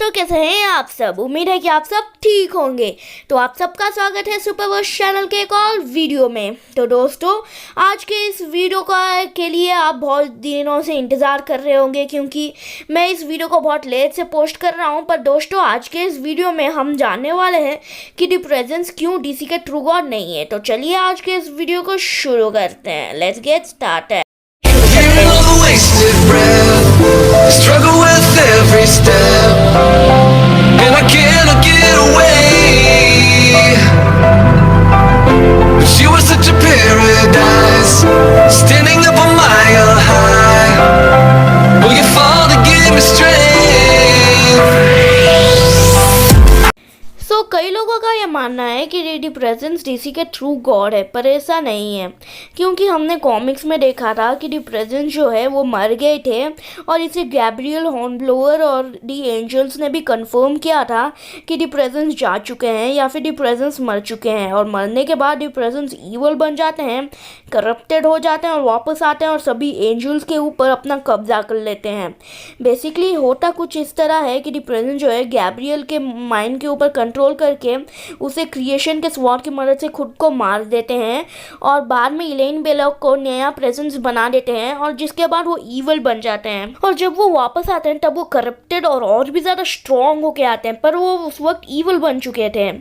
दोस्तों, कैसे हैं आप सब। उम्मीद है कि आप सब ठीक होंगे। तो आप सबका स्वागत है सुपरवर्स चैनल के एक और वीडियो में। तो दोस्तों, आज के इस वीडियो के लिए आप बहुत दिनों से इंतज़ार कर रहे होंगे, क्योंकि मैं इस वीडियो को बहुत लेट से पोस्ट कर रहा हूं। पर दोस्तों, आज के इस वीडियो में हम जानने वाले हैं कि द प्रेजेंस क्यों डीसी के ट्रू गॉड नहीं है। तो चलिए आज के इस वीडियो को शुरू करते हैं। Let's get started. Struggle with every step, and I cannot get away. But she was such a paradise, standing up a mile high. Will you fall to give me strength? कई लोगों का यह मानना है कि द प्रेजेंस डीसी के true God है, पर ऐसा नहीं है, क्योंकि हमने कॉमिक्स में देखा था कि द प्रेजेंस जो है वो मर गए थे और इसे गैब्रियल हॉर्नब्लोअर और द एंजल्स ने भी कंफर्म किया था कि द प्रेजेंस जा चुके हैं या फिर द प्रेजेंस मर चुके हैं। और मरने के बाद द प्रेजेंस ईवल बन जाते हैं, करप्टेड हो जाते हैं और वापस आते हैं और सभी एंजल्स के ऊपर अपना कब्जा कर लेते हैं। बेसिकली होता कुछ इस तरह है कि द प्रेजेंस जो है गैब्रियल के माइंड के ऊपर कंट्रोल करके उसे क्रिएशन के स्वॉर्ड की मदद से खुद को मार देते हैं और बाद में इलेन बेलॉक को नया प्रेजेंस बना देते हैं, और जिसके बाद वो ईवल बन जाते हैं। और जब वो वापस आते हैं तब वो करप्टेड और भी ज़्यादा स्ट्रॉन्ग होके आते हैं, पर वो उस वक्त ईवल बन चुके थे।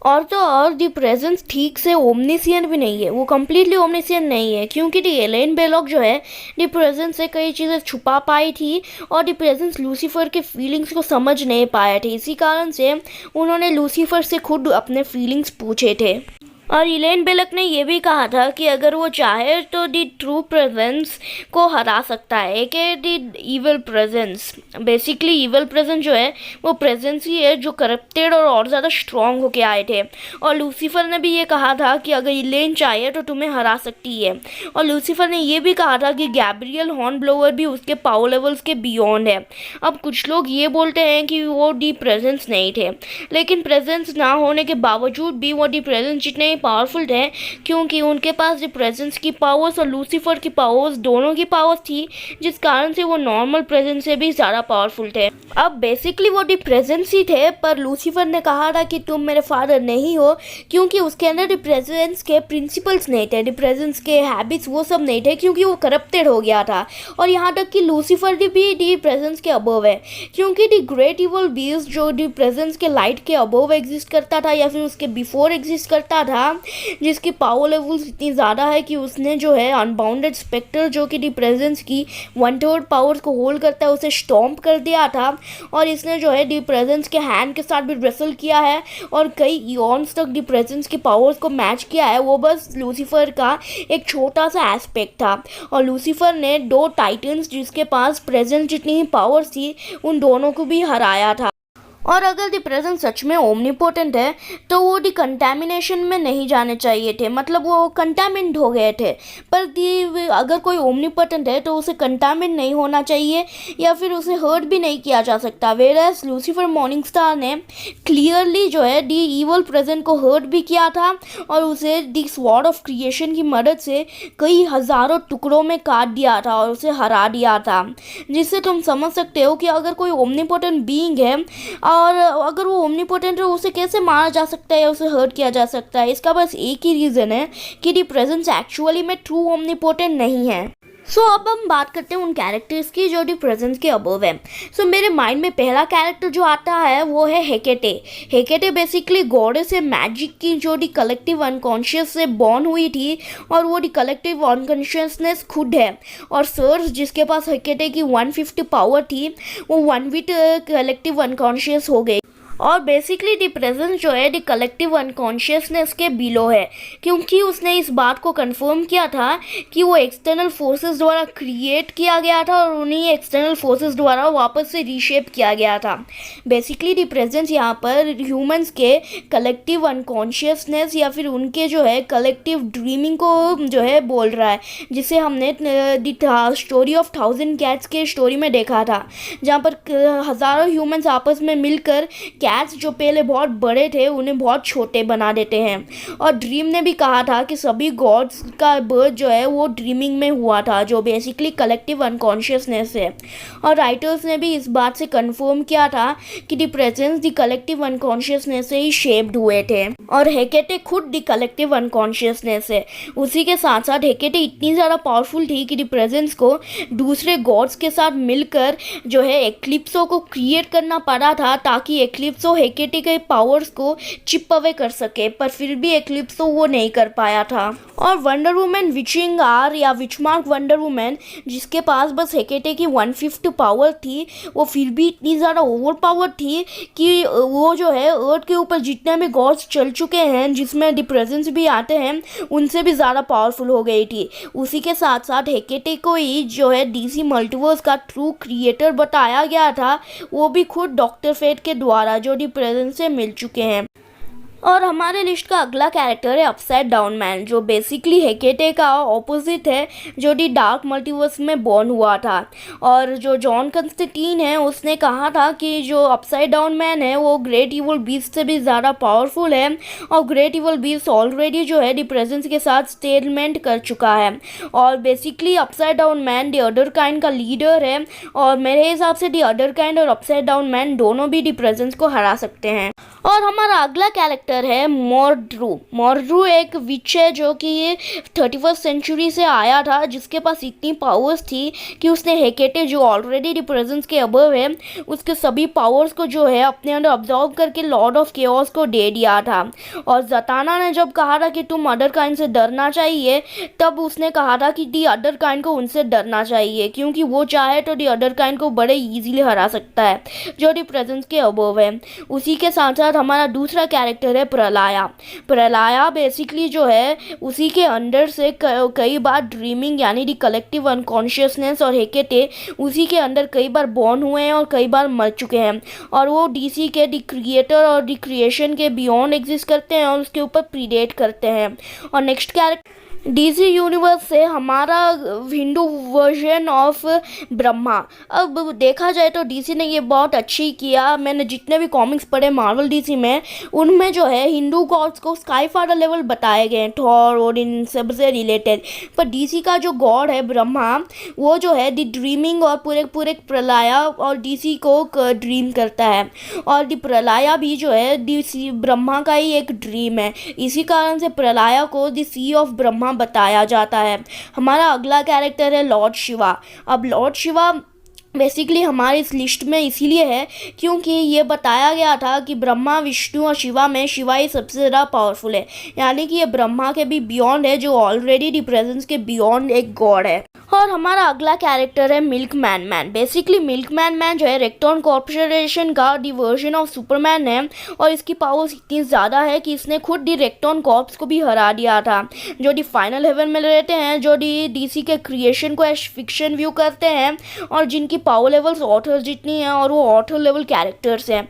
और तो और द प्रेजेंस ठीक से ओमनिसियन भी नहीं है, वो कम्प्लीटली ओमनिसियन नहीं है, क्योंकि द एलेन बेलॉक जो है द प्रेजेंस से कई चीज़ें छुपा पाई थी और द प्रेजेंस लूसीफर के फीलिंग्स को समझ नहीं पाए थे। इसी कारण से उन्होंने लूसीफर से खुद अपने फीलिंग्स पूछे थे। और इलेन बेलक ने यह भी कहा था कि अगर वो चाहे तो द ट्रू प्रेजेंस को हरा सकता है, कि the evil presence. Basically evil presence जो है वो प्रेजेंस ही है जो करप्टेड और ज़्यादा स्ट्रॉन्ग होके आए थे। और लूसीफर ने भी ये कहा था कि अगर इलेन चाहे तो तुम्हें हरा सकती है। और लूसीफर ने यह भी कहा था कि गैब्रियल हॉर्नब्लोअर भी उसके पावर लेवल्स के बियॉन्ड है। अब कुछ लोग ये बोलते हैं कि वो दी प्रेजेंस नहीं थे, लेकिन प्रेजेंस ना होने के बावजूद भी वो दी प्रेजेंस जितने पावरफुल थे, क्योंकि उनके पास द प्रेजेंस की पावर्स और लूसीफर की पावर्स दोनों की पावर्स थी, जिस कारण से वो नॉर्मल प्रेजेंस से भी ज़्यादा पावरफुल थे। अब बेसिकली वो द प्रेजेंस ही थे, पर लूसीफर ने कहा था कि तुम मेरे फादर नहीं हो, क्योंकि उसके अंदर द प्रेजेंस के प्रिंसिपल्स नहीं थे, द प्रेजेंस के हैबिट्स वो सब नहीं थे, क्योंकि वो करप्टेड हो गया था। और यहाँ तक कि लूसीफर भी द प्रेजेंस के अबव है, क्योंकि द ग्रेट इवल बीस्ट जो द प्रेजेंस के लाइट के अबव एग्जिस्ट करता था या फिर उसके बिफोर एग्जिस्ट करता था, जिसकी पावर लेवल्स इतनी ज़्यादा है कि उसने जो है अनबाउंडेड स्पेक्टर जो कि दी प्रेजेंस की 1/3 पावर्स को होल्ड करता है उसे स्टॉम्प कर दिया था। और इसने जो है दी प्रेजेंस के हैंड के साथ भी रेसल किया है और कई इयॉन्स तक दी प्रेजेंस की पावर्स को मैच किया है। वो बस लूसीफर का एक छोटा सा एस्पेक्ट था। और लूसीफर ने 2 टाइटन्स जिसके पास प्रेजेंस जितनी ही पावर्स थी उन दोनों को भी हराया था। और अगर द प्रेजेंस सच में ओमनीपोटेंट है तो वो दी कंटेमिनेशन में नहीं जाने चाहिए थे, मतलब वो कंटामिनेट हो गए थे। पर अगर कोई ओमनीपोटेंट है तो उसे कंटामिनेट नहीं होना चाहिए या फिर उसे हर्ट भी नहीं किया जा सकता। वेरएस लूसीफर मॉर्निंगस्टार ने क्लियरली जो है दी इवल प्रेजेंट को हर्ट भी किया था और उसे दी स्वॉर्ड ऑफ क्रिएशन की मदद से कई हज़ारों टुकड़ों में काट दिया था और उसे हरा दिया था, जिससे तुम समझ सकते हो कि अगर कोई ओमनीपोटेंट बीइंग है और अगर वो ओमनीपोटेंट है उसे कैसे मारा जा सकता है या उसे हर्ट किया जा सकता है। इसका बस एक ही रीज़न है कि दी प्रेजेंस एक्चुअली में ट्रू ओमनीपोटेंट नहीं है। अब हम बात करते हैं उन कैरेक्टर्स की जो दी प्रेजेंस के अबव है। मेरे माइंड में पहला कैरेक्टर जो आता है वो है हेकेटे। हेकेटे बेसिकली गॉडेस है मैजिक की, जो दी कलेक्टिव अनकॉन्शियस से बॉर्न हुई थी और वो दी कलेक्टिव अनकॉन्शियसनेस खुद है। और सर्स जिसके पास हेकेटे की 150 पावर थी वो 1 विथ कलेक्टिव अनकॉन्शियस हो गई। और बेसिकली द प्रेजेंस जो है द कलेक्टिव अनकॉन्शियसनेस के बिलो है, क्योंकि उसने इस बात को कंफर्म किया था कि वो एक्सटर्नल फोर्सेस द्वारा क्रिएट किया गया था और उन्हीं एक्सटर्नल फोर्सेस द्वारा वापस से रीशेप किया गया था। बेसिकली द प्रेजेंस यहाँ पर ह्यूमंस के कलेक्टिव अनकॉन्शियसनेस या फिर उनके जो है कलेक्टिव ड्रीमिंग को जो है बोल रहा है, जिसे हमने द स्टोरी ऑफ 1000 कैट्स के स्टोरी में देखा था, जहाँ पर हज़ारों ह्यूमंस आपस में मिलकर कैट्स जो पहले बहुत बड़े थे उन्हें बहुत छोटे बना देते हैं। और ड्रीम ने भी कहा था कि सभी गॉड्स का बर्थ जो है वो ड्रीमिंग में हुआ था, जो बेसिकली कलेक्टिव अनकॉन्शियसनेस है। और राइटर्स ने भी इस बात से कंफर्म किया था कि the presence the collective unconsciousness से ही शेप्ड हुए थे, और हेकेटे खुद द कलेक्टिव अनकॉन्शियसनेस है। उसी के साथ साथ हेकेटे इतनी ज़्यादा पावरफुल थी कि द प्रेजेंस को दूसरे गॉड्स के साथ मिलकर जो है एक्लिप्सो को क्रिएट करना पड़ा था, ताकि एक्लिप्सो हेकेटे के पावर्स को चिप अवे कर सके, पर फिर भी एक्लिप्सो वो नहीं कर पाया था। और वंडर वुमन विचिंग आर या विचमार्क वंडर वुमन, जिसके पास बस हेकेटे की 1/5 पावर थी, वो फिर भी इतनी ज़्यादा ओवर पावर थी कि वो जो है अर्थ के ऊपर जितने भी गॉड्स चल चुके हैं, जिसमें द प्रेजेंस भी आते हैं, उनसे भी ज़्यादा पावरफुल हो गई थी। उसी के साथ साथ हेकेटे को ही जो है डीसी मल्टीवर्स का ट्रू क्रिएटर बताया गया था, वो भी खुद डॉक्टर फेट के द्वारा, जो द प्रेजेंस से मिल चुके हैं। और हमारे लिस्ट का अगला कैरेक्टर है अपसाइड डाउन मैन, जो बेसिकली हेकेटे का ऑपोजिट है, जो दी डार्क मल्टीवर्स में बॉर्न हुआ था। और जो जॉन कंस्टेंटीन है उसने कहा था कि जो अपसाइड डाउन मैन है वो ग्रेट इवल बीस्ट से भी ज़्यादा पावरफुल है, और ग्रेट इवल बीस्ट ऑलरेडी जो है दी प्रेजेंस के साथ स्टेटमेंट कर चुका है। और basically upside down man the other kind का लीडर है, और मेरे हिसाब से दी अदर काइंड और अपसाइड डाउन मैन दोनों भी दी प्रेजेंस को हरा सकते हैं। और हमारा अगला कैरेक्टर है मॉर्ड्रू। मॉर्ड्रू एक विच है जो कि ये 31st सेंचुरी से आया था, जिसके पास इतनी पावर्स थी कि उसने हेकेटे जो ऑलरेडी द प्रेजेंस के अबव है, उसके सभी पावर्स को जो है अपने अंदर ऑब्जॉर्व करके लॉर्ड ऑफ केओस को दे दिया था। और जताना ने जब कहा था कि तुम अदर काइंड से डरना चाहिए, तब उसने कहा था कि दी अदर काइंड को उनसे डरना चाहिए, क्योंकि वो चाहे तो दी अदर काइंड को बड़े ईजिली हरा सकता है जो द प्रेजेंस के अबव है। उसी के साथ साथ हमारा दूसरा कैरेक्टर है प्रलया। प्रलया बेसिकली जो है उसी के अंदर से कई बार ड्रीमिंग यानी दी कलेक्टिव अनकॉन्शियसनेस और हेकेटे उसी के अंदर कई बार बॉर्न हुए हैं और कई बार मर चुके हैं, और वो डीसी के दी क्रिएटर और दी क्रिएशन के बियॉन्ड एग्जिस्ट करते हैं और उसके ऊपर प्रीडेट करते हैं। और नेक्स्ट कैरेक्टर डीसी यूनिवर्स से हमारा हिंदू वर्जन ऑफ ब्रह्मा। अब देखा जाए तो डीसी ने ये बहुत अच्छी किया। मैंने जितने भी कॉमिक्स पढ़े मार्वल डीसी में, उनमें जो है हिंदू गॉड्स को स्काई फादर लेवल बताए गए हैं, थॉर और इन सब से रिलेटेड। पर डीसी का जो गॉड है ब्रह्मा, वो जो है दी ड्रीमिंग और पूरे पूरे प्रलया और डीसी को ड्रीम करता है, और दी प्रलया भी जो है डीसी ब्रह्मा का ही एक ड्रीम है। इसी कारण से प्रलया को दी सी ऑफ ब्रह्मा बताया जाता है। हमारा अगला कैरेक्टर है लॉर्ड शिवा। अब लॉर्ड शिवा बेसिकली हमारी इस लिस्ट में इसीलिए है क्योंकि ये बताया गया था कि ब्रह्मा, विष्णु और शिवा में शिवा ही सबसे ज़्यादा पावरफुल है, यानी कि ये ब्रह्मा के भी बियॉन्ड है, जो ऑलरेडी दी प्रेजेंस के बियॉन्ड एक गॉड है। और हमारा अगला कैरेक्टर है milkman man. Basically milkman man जो है रेक्टॉन कॉर्पोरेशन का दी वर्जन ऑफ सुपरमैन है, और इसकी पावर्स इतनी ज़्यादा है कि इसने खुद दी रेक्टॉन कॉर्प्स को भी हरा दिया था, जो दी फाइनल हेवन में रहते हैं, जो दी डीसी के क्रिएशन को एज फिक्शन व्यू करते हैं, और जिनकी पावर लेवल्स ऑथर जितनी हैं और वो ऑथर लेवल कैरेक्टर्स हैं।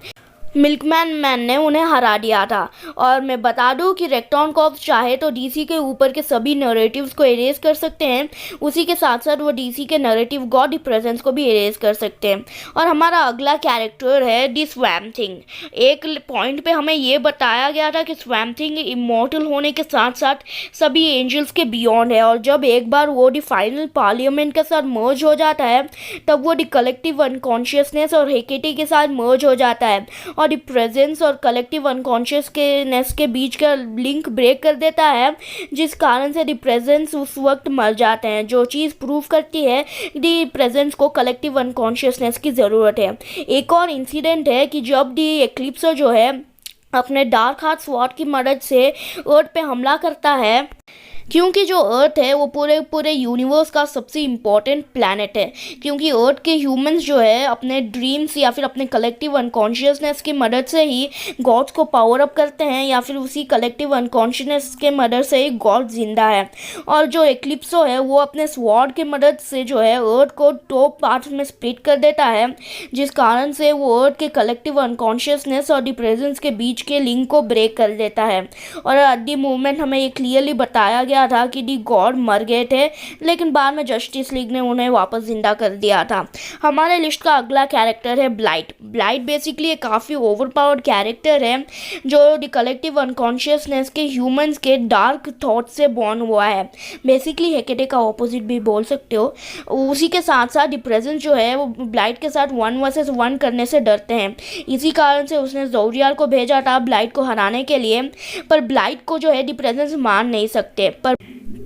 मिल्कमैन मैन ने उन्हें हरा दिया था। और मैं बता दूं कि रेक्टॉन कॉर्प्स चाहे तो डीसी के ऊपर के सभी नैरेटिव्स को इरेज कर सकते हैं, उसी के साथ साथ वो डीसी के नैरेटिव गॉड दी प्रेजेंस को भी इरेज कर सकते हैं। और हमारा अगला कैरेक्टर है दी स्वैम्प थिंग। एक पॉइंट पे हमें ये बताया गया था कि स्वैम्प थिंग इमॉर्टल होने के साथ साथ सभी एंजल्स के बियॉन्ड है, और जब एक बार वो दी फाइनल पार्लियामेंट के साथ मर्ज हो जाता है, तब वो दी कलेक्टिव अनकॉन्शियसनेस और हेकेटे के साथ मर्ज हो जाता है, और दी प्रेजेंस और कलेक्टिव अनकॉन्शियसनेस के बीच का लिंक ब्रेक कर देता है, जिस कारण से दी प्रेजेंस उस वक्त मर जाते हैं, जो चीज़ प्रूव करती है दी प्रेजेंस को कलेक्टिव अनकॉन्शियसनेस की ज़रूरत है। एक और इंसिडेंट है कि जब दी एक्लिप्सो जो है अपने डार्क हार्ट स्वॉर्ड की मदद से अर्थ पे हमला करता है, क्योंकि जो अर्थ है वो पूरे पूरे यूनिवर्स का सबसे इम्पॉर्टेंट प्लैनेट है, क्योंकि अर्थ के ह्यूमंस जो है अपने ड्रीम्स या फिर अपने कलेक्टिव अनकॉन्शियसनेस की मदद से ही गॉड्स को पावर अप करते हैं, या फिर उसी कलेक्टिव अनकॉन्शियसनेस के मदद से ही गॉड जिंदा है। और जो एक्लिप्सो है वो अपने स्वॉर्ड की मदद से जो है अर्थ को 2 पार्ट्स में स्प्लिट कर देता है, जिस कारण से वो अर्थ के कलेक्टिव अनकॉन्शियसनेस और दी प्रेजेंस के बीच के लिंक को ब्रेक कर देता है। और एट द मोमेंट हमें ये क्लियरली बताया गया था कि दी गॉड मर गए थे, लेकिन बाद में जस्टिस लीग ने उन्हें वापस जिंदा कर दिया था। हमारे लिस्ट का अगला कैरेक्टर है ब्लाइट। ब्लाइट बेसिकली एक काफ़ी ओवर पावर्ड कैरेक्टर है जो द कलेक्टिव अनकॉन्शियसनेस के ह्यूमंस के डार्क थॉट से बॉर्न हुआ है। बेसिकली हेकेटे का ऑपोजिट भी बोल सकते हो। उसी के साथ साथ द प्रेजेंस जो है वो ब्लाइट के साथ 1 वर्सेस 1 करने से डरते हैं। इसी कारण से उसने ज़ोरियाल को भेजा था ब्लाइट को हराने के लिए, पर ब्लाइट को जो है द प्रेजेंस मार नहीं सकते, पर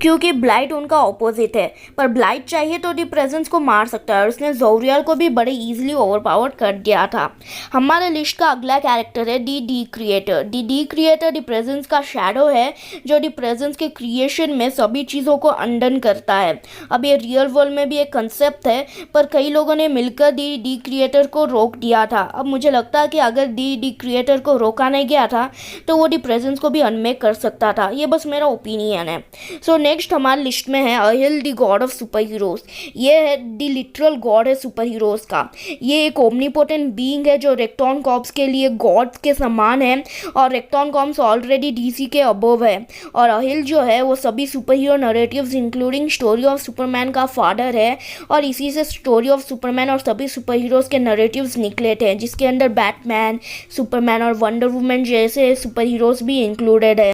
क्योंकि ब्लाइट उनका ऑपोजिट है। पर ब्लाइट चाहिए तो दी प्रेजेंस को मार सकता है और उसने ज़ोरियाल को भी बड़े इजीली ओवरपावर्ड कर दिया था। हमारे लिस्ट का अगला कैरेक्टर है D creator. D creator the presence का शैडो है जो दी प्रेजेंस के क्रिएशन में सभी चीज़ों को अंडन करता है। अब ये रियल वर्ल्ड में भी एक कंसेप्ट है, पर कई लोगों ने मिलकर डी क्रिएटर को रोक दिया था। अब मुझे लगता है कि अगर डी क्रिएटर को रोका नहीं गया था तो वो दी प्रेजेंस को भी अनमेक कर सकता था। ये बस मेरा ओपिनियन है। सो नेक्स्ट हमारे लिस्ट में है अहिल the god of super heroes. ये है द लिटरल गॉड है सुपर हीरोज का। ये एक ओमनीपोटेंट बीइंग है जो रेक्टॉन कॉर्प्स के लिए गॉड के समान है और रेक्टॉन कॉर्प्स ऑलरेडी डीसी के अबव है। और अहिल जो है वो सभी super hero narratives including story of Superman का फादर है और इसी से स्टोरी ऑफ सुपरमैन और सभी सुपर हीरोज के नरेटिव्स निकले थे, जिसके अंदर बैटमैन, सुपरमैन और वंडर वुमन जैसे सुपर हीरोज भी इंक्लूडेड है।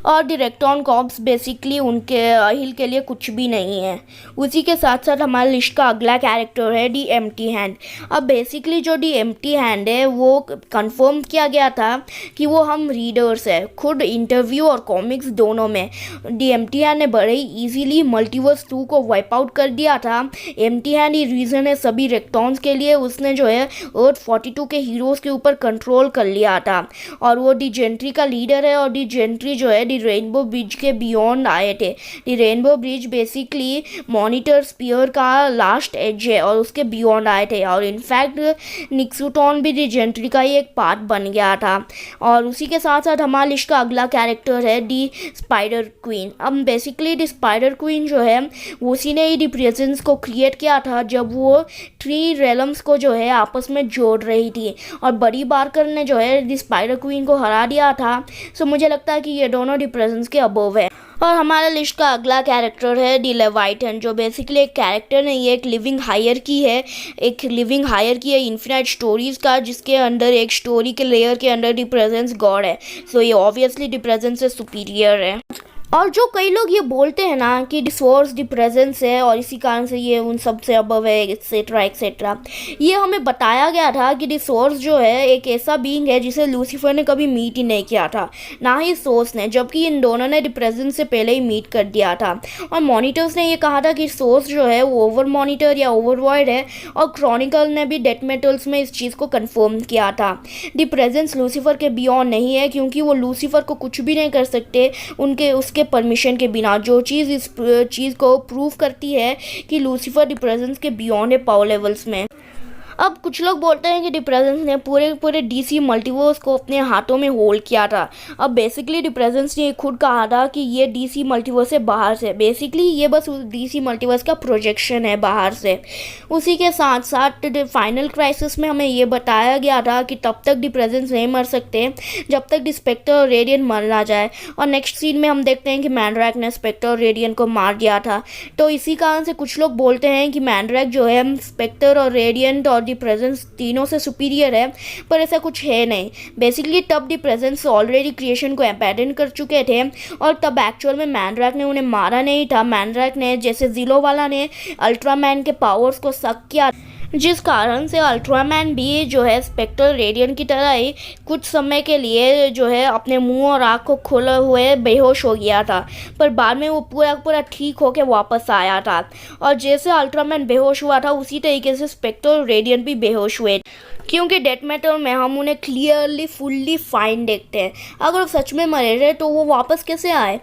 और द रेक्टॉन कॉर्प्स बेसिकली उनके अहिल के लिए कुछ भी नहीं है। उसी के साथ साथ हमारे लिस्ट का अगला कैरेक्टर है दी एम्प्टी हैंड। अब बेसिकली जो दी एम्प्टी हैंड है वो कंफर्म किया गया था कि वो हम रीडर्स है, खुद इंटरव्यू और कॉमिक्स दोनों में। दी एम्प्टी हैंड ने बड़े इजीली मल्टीवर्स 2 को वाइप आउट कर दिया था। एम्प्टी हैंड ही रीज़न है सभी रेक्टॉन्स के लिए। उसने जो है अर्थ 42 के हीरोज़ के ऊपर कंट्रोल कर लिया था और वो दी जेंट्री का लीडर है। और दी जेंट्री जो है रेनबो ब्रिज के बियॉन्ड आए थे। The rainbow bridge basically monitor sphere का लास्ट एज है और उसके बियॉन्ड आए थे। और इनफैक्ट निक्सूटॉन भी दी जेंट्री का ही एक पार्ट बन गया था। और उसी के साथ साथ हमारे लिस्ट का अगला कैरेक्टर है दी स्पाइडर क्वीन। अब बेसिकली दी स्पाइडर क्वीन जो है उसी ने ही दी प्रेजेंस को क्रिएट किया था जब वो 3 रेलम्स को जो है आपस में जोड़ रही थी और बड़ी बारकर ने जो है दी स्पाइडर क्वीन को हरा दिया था। सो मुझे लगता है कि ये दोनों प्रेजेंस के अबव है। और हमारे लिस्ट का अगला कैरेक्टर है दी लेवाइथन, जो बेसिकली एक कैरेक्टर नहीं है, एक लिविंग हायर की है। एक लिविंग हायर की है इन्फिनाइट स्टोरीज का, जिसके अंदर एक स्टोरी के लेयर के अंदर दी प्रेजेंस गॉड है। सो ये ऑब्वियसली दी प्रेजेंस से सुपीरियर है। और जो कई लोग ये बोलते हैं ना कि द सोर्स द प्रेजेंस है और इसी कारण से ये उन सब से अबव है एक्सेट्रा एक्सेट्रा, ये हमें बताया गया था कि द सोर्स जो है एक ऐसा बीइंग है जिसे लूसीफर ने कभी मीट ही नहीं किया था, ना ही सोर्स ने, जबकि इन दोनों ने द प्रेजेंस से पहले ही मीट कर दिया था। और मॉनिटर्स ने ये कहा था कि सोर्स जो है वो ओवर मॉनिटर या ओवरवॉइड है और क्रॉनिकल ने भी डेथ मेटल्स में इस चीज़ को कन्फर्म किया था। द प्रेजेंस लूसीफर के बियॉन्ड नहीं है क्योंकि वो लूसीफर को कुछ भी नहीं कर सकते उसके परमिशन के बिना। जो चीज़ इस चीज़ को प्रूव करती है कि लूसीफर द प्रेजेंस के बियॉन्ड है पावर लेवल्स में। अब कुछ लोग बोलते हैं कि द प्रेजेंस ने पूरे डीसी मल्टीवर्स को अपने हाथों में होल्ड किया था। अब बेसिकली द प्रेजेंस ने खुद कहा था कि ये डीसी मल्टीवर्स से बाहर से, बेसिकली ये बस डीसी मल्टीवर्स का प्रोजेक्शन है बाहर से। उसी के साथ साथ फाइनल क्राइसिस में हमें ये बताया गया था कि तब तक द प्रेजेंस नहीं मर सकते जब तक द स्पेक्टर और रेडियन मर ना जाए। और नेक्स्ट सीन में हम देखते हैं कि मैंड्रैक ने स्पेक्टर और रेडियन को मार दिया था। तो इसी कारण से कुछ लोग बोलते हैं कि मैंड्रैक जो है स्पेक्टर और रेडियंट और दी प्रेजेंस तीनों से सुपीरियर है, पर ऐसा कुछ है नहीं। बेसिकली तब दी प्रेजेंस ऑलरेडी क्रिएशन को अबैंडन कर चुके थे और तब एक्चुअल में मैंड्रैक ने उन्हें मारा नहीं था। मैंड्रैक ने जैसे जीलो वाला ने अल्ट्रामैन के पावर्स को सक किया, जिस कारण से अल्ट्रामैन भी जो है स्पेक्टर रेडियन की तरह ही कुछ समय के लिए जो है अपने मुंह और आँख को खोले हुए बेहोश हो गया था, पर बाद में वो पूरा ठीक होकर वापस आया था। और जैसे अल्ट्रामैन बेहोश हुआ था उसी तरीके से स्पेक्टर रेडियन भी बेहोश हुए, क्योंकि डेथ मेटल में हम उन्हें क्लियरली फुल्ली फाइन देखते हैं। अगर वो सच में मरे रहे तो वो वापस कैसे आए?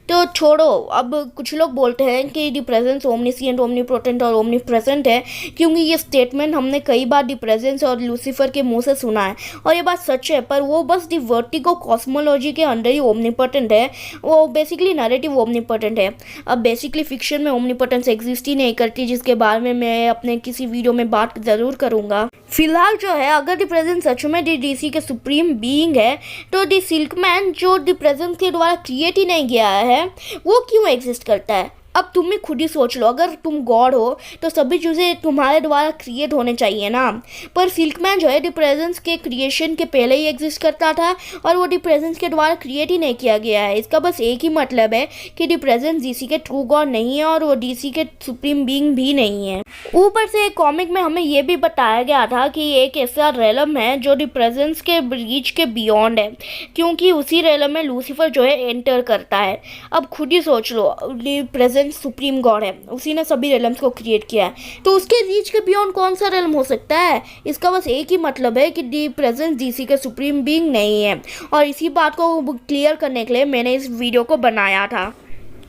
तो छोड़ो। अब कुछ लोग बोलते हैं कि दी प्रेजेंस ओमनिसिएंट, ओमनीपोटेंट और ओमनी प्रेजेंट है, क्योंकि ये स्टेटमेंट हमने कई बार दी प्रेजेंस और लूसीफर के मुंह से सुना है और ये बात सच है। पर वो बस दी वर्टिगो कॉस्मोलॉजी के अंदर ही ओमनीपोटेंट है, वो बेसिकली नैरेटिव ओमनीपोटेंट है। अब बेसिकली फिक्शन में ओमनीपोटेंस एग्जिस्ट ही नहीं करती, जिसके बारे में मैं अपने किसी वीडियो में बात ज़रूर करूँगा। फिलहाल जो है अगर द प्रेजेंस सच में डीसी के सुप्रीम बीइंग है तो द सिल्कमैन जो द प्रेजेंस के द्वारा क्रिएट ही नहीं किया है वो क्यों एग्जिस्ट करता है। अब तुम ही खुद ही सोच लो, अगर तुम गॉड हो तो सभी चीज़ें तुम्हारे द्वारा क्रिएट होने चाहिए ना। पर सिल्कमैन जो है द प्रेजेंस के क्रिएशन के पहले ही एग्जिस्ट करता था और वो द प्रेजेंस के द्वारा क्रिएट ही नहीं किया गया है। इसका बस एक ही मतलब है कि द प्रेजेंस डीसी के ट्रू गॉड नहीं है और वो डीसी के सुप्रीम बीइंग भी नहीं है। ऊपर से एक कॉमिक में हमें ये भी बताया गया था कि एक ऐसा रेलम है जो द प्रेजेंस के रीच के बियॉन्ड है, क्योंकि उसी रेलम में लूसीफर जो है एंटर करता है। अब खुद ही सोच लो, द प्रेजेंस सुप्रीम गॉड है, उसी ने सभी रेलम्स को क्रिएट किया है, तो उसके रीच के बियॉन्ड कौन सा रेलम हो सकता है। इसका बस एक ही मतलब है कि द प्रेजेंस डीसी के सुप्रीम बीइंग नहीं है, और इसी बात को क्लियर करने के लिए मैंने इस वीडियो को बनाया था।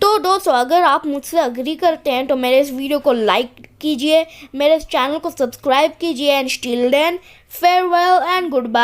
तो दोस्तों अगर आप मुझसे अग्री करते हैं तो मेरे इस वीडियो को लाइक कीजिए, मेरे इस चैनल को सब्सक्राइब कीजिए, and still then farewell and good bye.